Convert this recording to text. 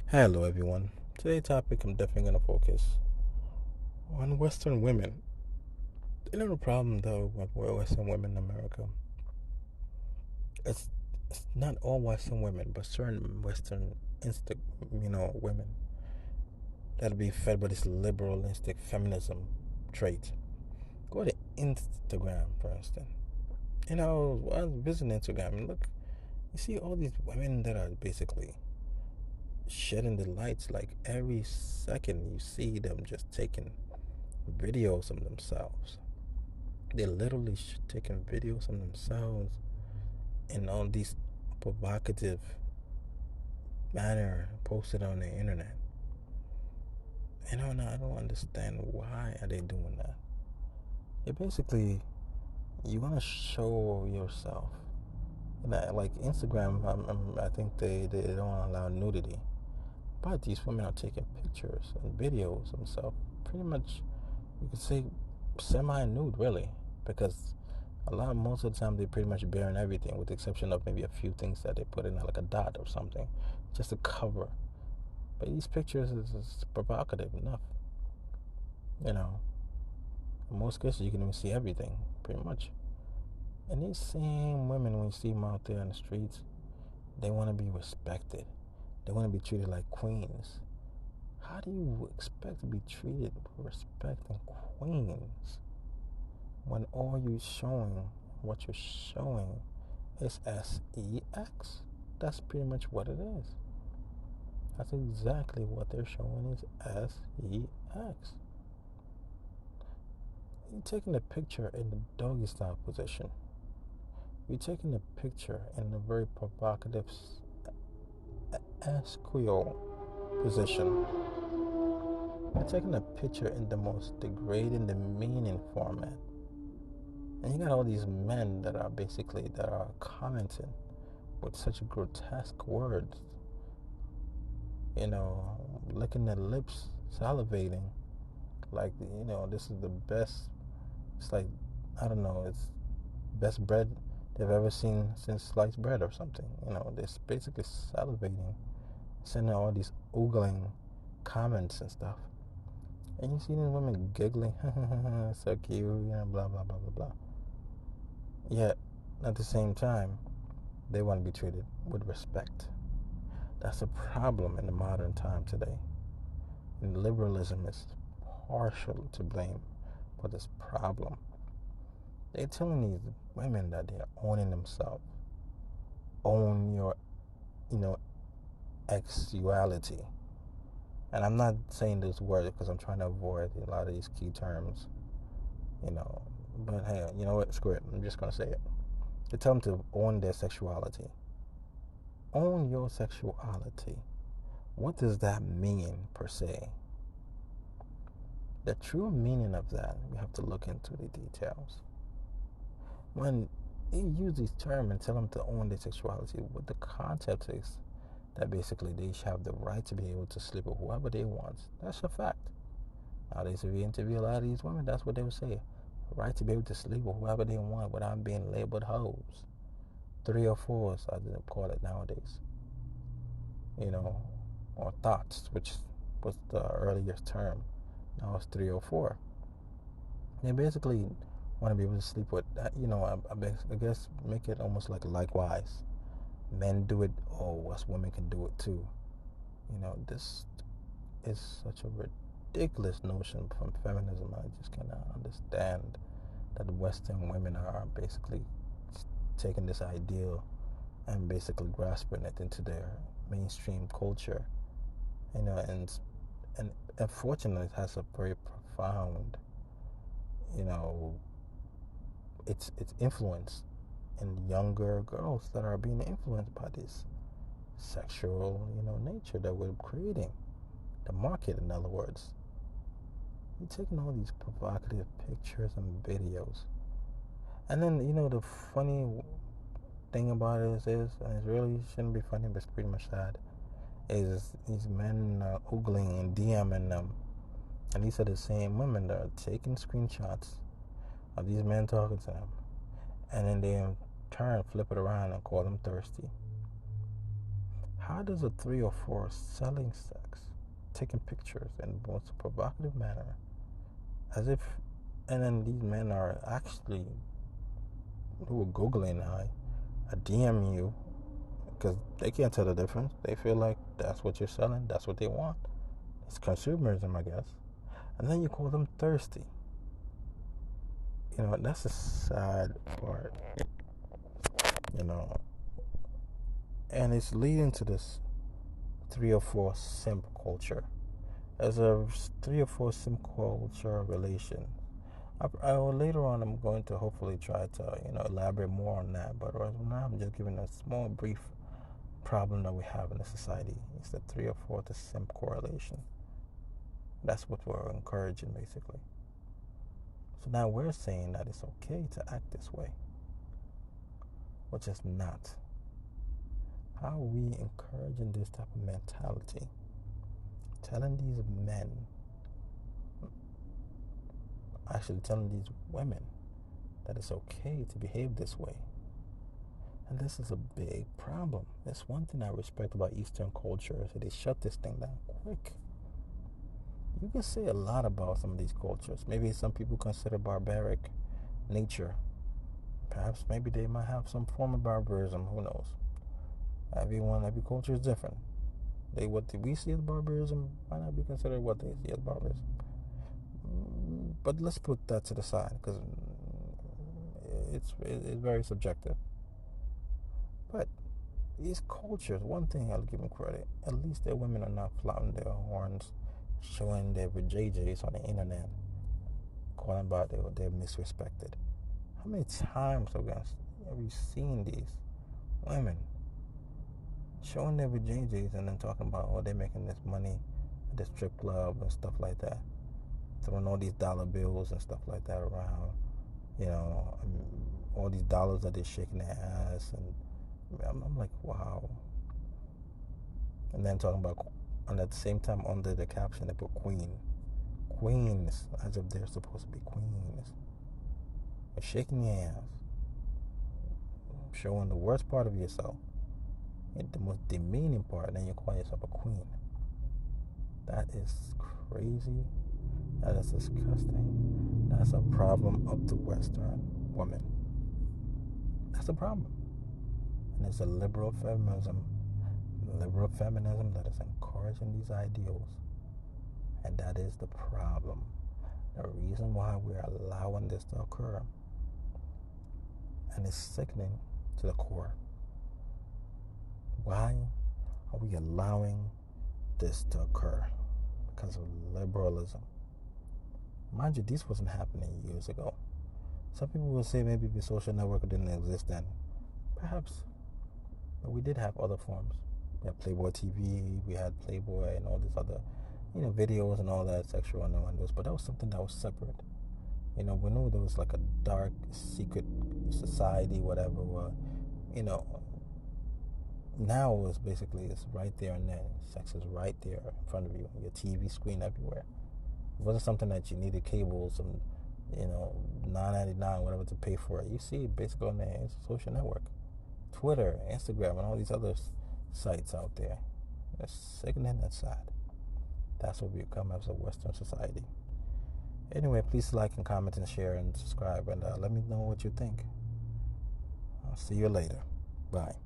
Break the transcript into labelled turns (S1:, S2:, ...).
S1: Hello, everyone. Today's topic, I'm definitely going to focus on Western women. You know, the problem, though, with Western women in America, it's, it's not all Western women, but certain Western women that'll be fed by this liberalistic feminism trait. Go to Instagram, for instance. I was visiting Instagram, and look, you see all these women that are basically shedding the lights. Like every second, you see them just taking videos of themselves. They're literally taking videos of themselves in all these provocative manner posted on the internet. And I don't understand why are they doing that. It basically, you want to show yourself. Like Instagram, I think they don't allow nudity, but these women are taking pictures and videos of themselves. Pretty much, you could say semi-nude, really, because most of the time they're pretty much bearing everything, with the exception of maybe a few things that they put in like a dot or something, just to cover. But these pictures is provocative enough. You know, in most cases you can even see everything, pretty much. And these same women, when you see them out there in the streets, they want to be respected. They want to be treated like queens. How do you expect to be treated with respect and queens when all you're showing, what you're showing, is sex? That's pretty much what it is. That's exactly what they're showing is sex. You're taking a picture in the doggy style position. You're taking a picture in a very provocative esquial position. You're taking a picture in the most degrading, demeaning format. And you got all these men that are commenting with such grotesque words. Licking their lips, salivating, like, this is the best. It's like, I don't know, it's best bread they've ever seen since sliced bread or something. They're basically salivating, sending all these oogling comments and stuff. And you see these women giggling, so cute, blah, blah, blah, blah, blah. Yet, at the same time, they want to be treated with respect. That's a problem in the modern time today. And liberalism is partial to blame for this problem. They're telling these women that they're owning themselves. Own your, sexuality. And I'm not saying those words because I'm trying to avoid a lot of these key terms, But hey, you know what? Screw it. I'm just going to say it. They tell them to own their sexuality. Own your sexuality. What does that mean, per se? The true meaning of that, we have to look into the details. When they use these terms and tell them to own their sexuality, what the concept is that basically they should have the right to be able to sleep with whoever they want. That's a fact. Nowadays, if you interview a lot of these women, that's what they would say. The right to be able to sleep with whoever they want without being labeled hoes. 3 or 4s, I didn't call it nowadays. Or thoughts, which was the earlier term. Now it's 3 or 4. They basically want to be able to sleep with, I guess make it almost like likewise. Men do it, us women can do it too. This is such a ridiculous notion from feminism. I just cannot understand that Western women are basically taking this ideal and basically grasping it into their mainstream culture. And unfortunately, it has a very profound, it's influence in younger girls that are being influenced by this sexual, nature that we're creating. The market, in other words. You're taking all these provocative pictures and videos. And then, the funny thing about it is, and it really shouldn't be funny, but it's pretty much sad, is these men oogling and DMing them. And these are the same women that are taking screenshots of these men talking to them. And then they in turn flip it around and call them thirsty. How does a 3 or 4 selling sex, taking pictures in the most provocative manner, as if, and then these men are actually, who are Googling, I DM you, because they can't tell the difference. They feel like that's what you're selling, that's what they want. It's consumerism, I guess. And then you call them thirsty. That's a sad part, and it's leading to this 3 or 4 simp culture. As a 3 or 4 simp culture relation, later on I'm going to hopefully try to elaborate more on that. But right now I'm just giving a small brief problem that we have in the society. It's the 3 or 4 to simp correlation. That's what we're encouraging, basically. So now we're saying that it's okay to act this way, which is not. How are we encouraging this type of mentality? Telling these men, actually telling these women, that it's okay to behave this way. And this is a big problem. That's one thing I respect about Eastern culture, is that they shut this thing down quick. You can say a lot about some of these cultures. Maybe some people consider barbaric nature. Perhaps maybe they might have some form of barbarism. Who knows? Every culture is different. What we see as barbarism might not be considered what they see as barbarism. But let's put that to the side, because it's very subjective. But these cultures, one thing I'll give them credit, at least their women are not flaunting their horns, showing their vajayjays on the internet, calling about they're misrespected. How many times have we seen these women showing their vajayjays and then talking about, they're making this money at the strip club and stuff like that, throwing all these dollar bills and stuff like that around, all these dollars that they're shaking their ass, and I'm like, wow. And then talking about, and at the same time under the caption they put queens, as if they're supposed to be queens. You're shaking your ass, showing the worst part of yourself, the most demeaning part, and then you call yourself a queen. That is crazy. That is disgusting. That's a problem of the Western woman. That's a problem. And it's a liberal feminism that is encouraging these ideals. And that is the problem. The reason why we're allowing this to occur. And it's sickening to the core. Why are we allowing this to occur? Because of liberalism. Mind you, this wasn't happening years ago. Some people will say maybe the social network didn't exist then. Perhaps. But we did have other forms. We had Playboy TV, we had Playboy and all these other, videos and all that, sexual innuendos. But that was something that was separate. We knew there was like a dark, secret society, whatever. Now it's right there and then. Sex is right there in front of you, your TV screen everywhere. It wasn't something that you needed cables and, $9.99, whatever, to pay for it. You see it basically on the social network. Twitter, Instagram, and all these other sites out there. It's sickening and sad. That's what we become as a Western society. Anyway, please like and comment and share and subscribe, and let me know what you think. I'll see you later. Bye.